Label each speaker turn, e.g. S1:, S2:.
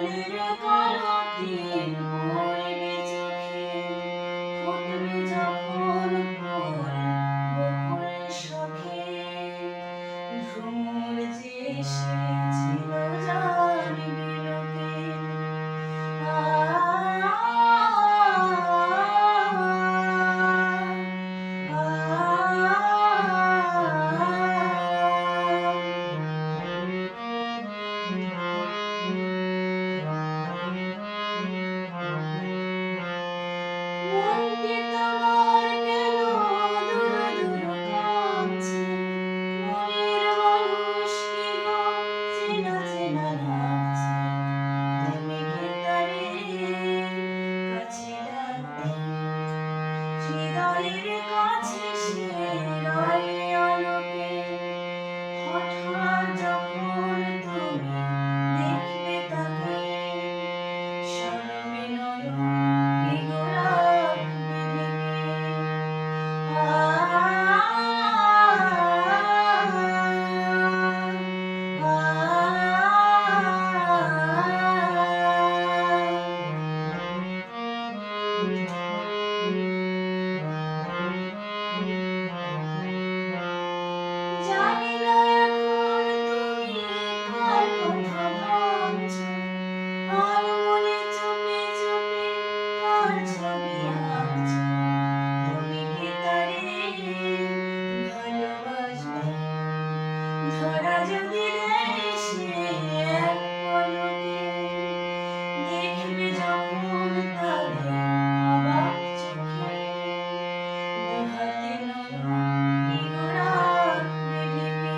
S1: জলের কলকের পড়বে চোখে, ফুটবে যখন ফুল বকুল সখে, ভ্রমর যে এসেছিল জানবে লোকে। মনটি তোমার কেন দূর দূর কাঁপছে, মনের মানুষকে গো চেনা চেনা লাগছে, তুমি কি তারে কাছে ডাকবে? হৃদয়ের কাছে সে রয় আলোকে, হঠাৎ যখন তুমি দেখবে তাকে, স্মরণে নয়ন কি গো রাখবে ঢেকে। জানি না এখন তুমি কার কথা ভাবছো, আর মনে চুপে চুপে কার ছবি আঁকছো, তুমি কি তারে ভালোবাসবে? ধরা যদি দেয় সে এক পলকে, দেখবে যখন তারে অবাক চোখে, দুহাতে নয়ন কি গো রাখবে ঢেকে।